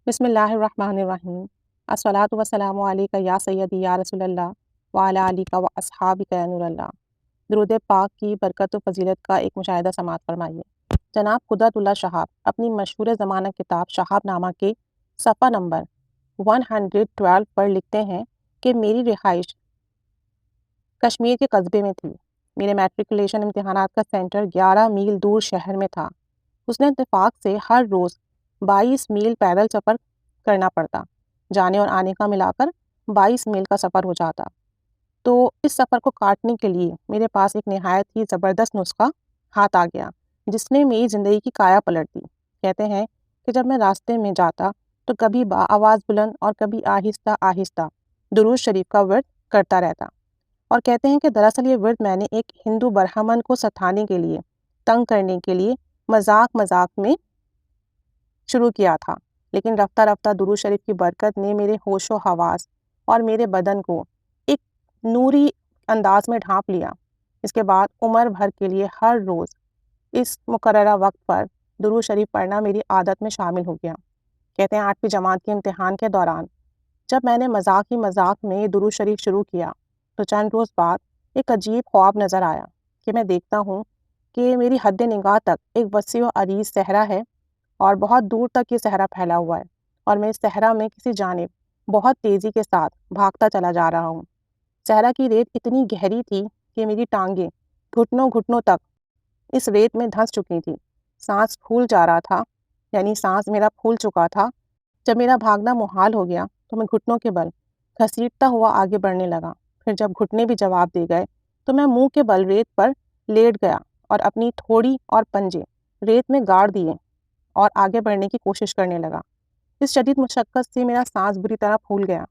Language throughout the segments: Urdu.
بسم اللہ الرحمن الرحیم الصلاۃ والسلام علیک یا سیدی یا رسول اللہ وعلی آلک و اصحابک یا نور اللہ۔ درود پاک کی برکت و فضیلت کا ایک مشاہدہ سماعت فرمائیے۔ جناب قدرت اللہ شہاب اپنی مشہور زمانہ کتاب شہاب نامہ کے صفحہ نمبر 112 پر لکھتے ہیں کہ میری رہائش کشمیر کے قصبے میں تھی۔ میرے میٹریکولیشن امتحانات کا سینٹر 11 میل دور شہر میں تھا۔ حسن اتفاق سے ہر روز 22 میل پیدل سفر کرنا پڑتا، جانے اور آنے کا ملا کر 22 میل کا سفر ہو جاتا۔ تو اس سفر کو کاٹنے کے لیے میرے پاس ایک نہایت ہی زبردست نسخہ ہاتھ آ گیا جس نے میری زندگی کی کایا پلٹ دی۔ کہتے ہیں کہ جب میں راستے میں جاتا تو کبھی آواز بلند اور کبھی آہستہ آہستہ درود شریف کا ورد کرتا رہتا، اور کہتے ہیں کہ دراصل یہ ورد میں نے ایک ہندو برہمن کو ستانے کے لیے، تنگ کرنے کے لیے مذاق میں شروع کیا تھا، لیکن رفتہ رفتہ درود شریف کی برکت نے میرے ہوش و حواس اور میرے بدن کو ایک نوری انداز میں ڈھانپ لیا۔ اس کے بعد عمر بھر کے لیے ہر روز اس مقررہ وقت پر درود شریف پڑھنا میری عادت میں شامل ہو گیا۔ کہتے ہیں 8ویں جماعت کے امتحان کے دوران جب میں نے مذاق میں درود شریف شروع کیا تو چند روز بعد ایک عجیب خواب نظر آیا کہ میں دیکھتا ہوں کہ میری حد نگاہ تک ایک وسیع و عریض صحرا ہے اور بہت دور تک یہ صحرا پھیلا ہوا ہے، اور میں اس صحرا میں کسی جانب بہت تیزی کے ساتھ بھاگتا چلا جا رہا ہوں۔ صحرا کی ریت اتنی گہری تھی کہ میری ٹانگیں گھٹنوں تک اس ریت میں دھنس چکی تھی۔ سانس پھول جا رہا تھا، یعنی سانس میرا پھول چکا تھا۔ جب میرا بھاگنا محال ہو گیا تو میں گھٹنوں کے بل گھسیٹتا ہوا آگے بڑھنے لگا۔ پھر جب گھٹنے بھی جواب دے گئے تو میں منہ کے بل ریت پر لیٹ گیا اور اپنی تھوڑی اور پنجے ریت میں گاڑ دیے اور آگے بڑھنے کی کوشش کرنے لگا۔ اس شدید مشقت سے میرا سانس بری طرح پھول گیا۔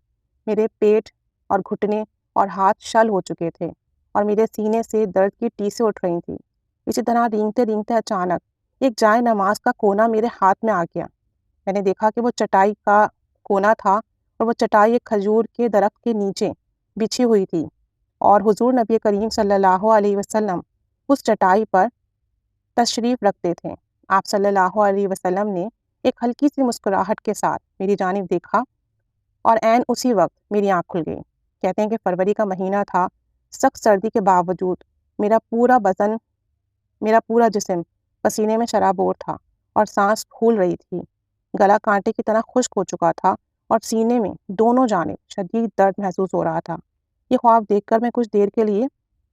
میرے پیٹ اور گھٹنے اور ہاتھ شل ہو چکے تھے اور میرے سینے سے درد کی ٹیسیں اٹھ رہی تھیں۔ اسی طرح رینگتے اچانک ایک جائے نماز کا کونا میرے ہاتھ میں آ گیا۔ میں نے دیکھا کہ وہ چٹائی کا کونا تھا اور وہ چٹائی ایک کھجور کے درخت کے نیچے بچھی ہوئی تھی، اور حضور نبی کریم صلی اللہ علیہ وسلم اس چٹائی پر تشریف رکھتے تھے۔ آپ صلی اللہ علیہ وسلم نے ایک ہلکی سی مسکراہٹ کے ساتھ میری جانب دیکھا اور عین اسی وقت میری آنکھ کھل گئی۔ کہتے ہیں کہ فروری کا مہینہ تھا۔ سخت سردی کے باوجود میرا پورا جسم پسینے میں شرابور تھا اور سانس پھول رہی تھی۔ گلا کانٹے کی طرح خشک ہو چکا تھا اور سینے میں دونوں جانب شدید درد محسوس ہو رہا تھا۔ یہ خواب دیکھ کر میں کچھ دیر کے لیے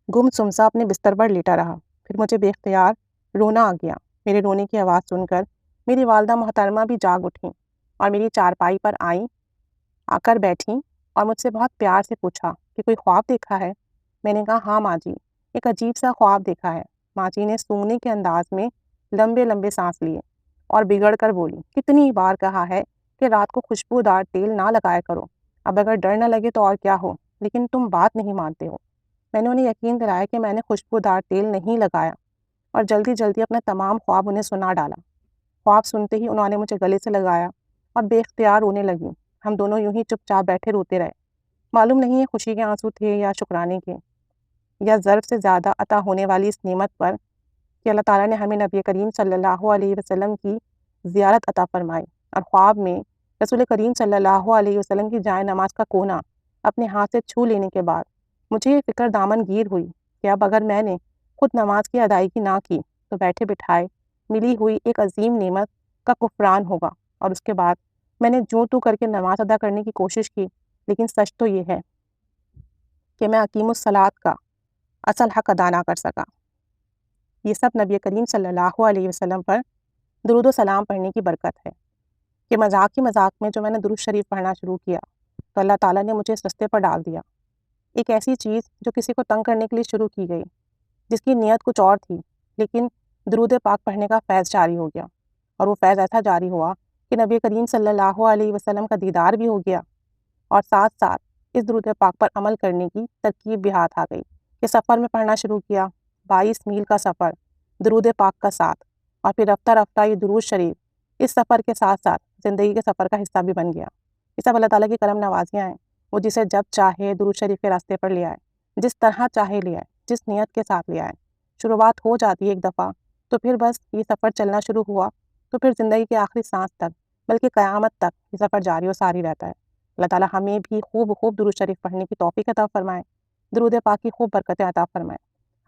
گم سمسا اپنے بستر پر لیٹا رہا۔ پھر مجھے بے اختیار رونا آ گیا۔ میرے رونے کی آواز سن کر میری والدہ محترمہ بھی جاگ اٹھیں اور میری چارپائی پر آ کر بیٹھیں اور مجھ سے بہت پیار سے پوچھا کہ کوئی خواب دیکھا ہے؟ میں نے کہا ہاں ماں جی، ایک عجیب سا خواب دیکھا ہے۔ ماں جی نے سونگنے کے انداز میں لمبے سانس لیے اور بگڑ کر بولی، کتنی بار کہا ہے کہ رات کو خوشبودار تیل نہ لگایا کرو، اب اگر ڈر نہ لگے تو اور کیا ہو، لیکن تم بات نہیں مانتے ہو۔ میں نے انہیں یقین دلایا کہ میں نے خوشبودار تیل نہیں لگایا اور جلدی اپنا تمام خواب انہیں سنا ڈالا۔ خواب سنتے ہی انہوں نے مجھے گلے سے لگایا اور بے اختیار رونے لگیں۔ ہم دونوں یوں ہی چپ چاپ بیٹھے روتے رہے۔ معلوم نہیں ہے خوشی کے آنسو تھے یا شکرانے کے، یا ضرب سے زیادہ عطا ہونے والی اس نعمت پر کہ اللہ تعالیٰ نے ہمیں نبی کریم صلی اللہ علیہ وسلم کی زیارت عطا فرمائی، اور خواب میں رسول کریم صلی اللہ علیہ وسلم کی جائے نماز کا کونا اپنے ہاتھ سے چھو لینے کے بعد مجھے یہ فکر دامن گیر ہوئی کہ اب اگر میں نے خود نماز کی ادائیگی نہ کی تو بیٹھے بٹھائے ملی ہوئی ایک عظیم نعمت کا کفران ہوگا۔ اور اس کے بعد میں نے جوں تو کر کے نماز ادا کرنے کی کوشش کی، لیکن سچ تو یہ ہے کہ میں اقیم الصلاۃ کا اصل حق ادا نہ کر سکا۔ یہ سب نبی کریم صلی اللہ علیہ وسلم پر درود و سلام پڑھنے کی برکت ہے کہ مذاق میں جو میں نے درود شریف پڑھنا شروع کیا تو اللہ تعالیٰ نے مجھے اس رستے پر ڈال دیا۔ ایک ایسی چیز جو کسی کو تنگ کرنے کے لیے شروع کی گئی، جس کی نیت کچھ اور تھی، لیکن درود پاک پڑھنے کا فیض جاری ہو گیا، اور وہ فیض ایسا جاری ہوا کہ نبی کریم صلی اللہ علیہ وسلم کا دیدار بھی ہو گیا، اور ساتھ اس درود پاک پر عمل کرنے کی ترکیب بھی ہاتھ آ گئی کہ سفر میں پڑھنا شروع کیا۔ 22 میل کا سفر درود پاک کا ساتھ، اور پھر رفتہ یہ درود شریف اس سفر کے ساتھ زندگی کے سفر کا حصہ بھی بن گیا۔ یہ سب اللہ تعالیٰ کی کرم نوازیاں ہیں۔ وہ جسے جب چاہے درود شریف کے راستے پر لے آئے، جس طرح چاہے لے آئے، جس نیت کے ساتھ لے آئے۔ شروعات ہو جاتی ہے ایک دفعہ تو پھر بس یہ سفر چلنا شروع ہوا، تو پھر زندگی کے آخری سانس تک بلکہ قیامت تک یہ سفر جاری و ساری رہتا ہے۔ اللہ تعالیٰ ہمیں بھی خوب درود شریف پڑھنے کی توفیق عطا فرمائے، درود پاک کی خوب برکتیں عطا فرمائے۔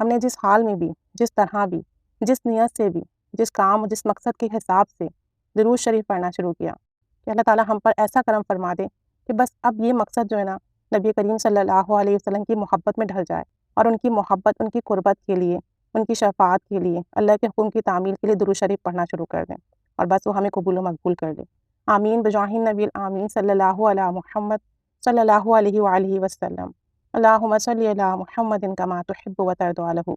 ہم نے جس حال میں بھی، جس طرح بھی، جس نیت سے بھی، جس کام و جس مقصد کے حساب سے درود شریف پڑھنا شروع کیا کہ اللہ تعالیٰ ہم پر ایسا کرم فرما دے کہ بس اب یہ مقصد جو ہے نا نبی کریم صلی اللہ علیہ وسلم کی محبت میں ڈھل جائے، اور ان کی محبت، ان کی قربت کے لیے، ان کی شفاعت کے لیے، اللہ کے حکم کی تعمیل کے لیے درود شریف پڑھنا شروع کر دیں، اور بس وہ ہمیں قبول و مقبول کر دے۔ آمین بجاہ النبی الآمین صلی اللہ علی محمد صلی اللہ علیہ وآلہ وسلم۔ اللہم صلی علی محمد کما تحب و ترضی عنہ۔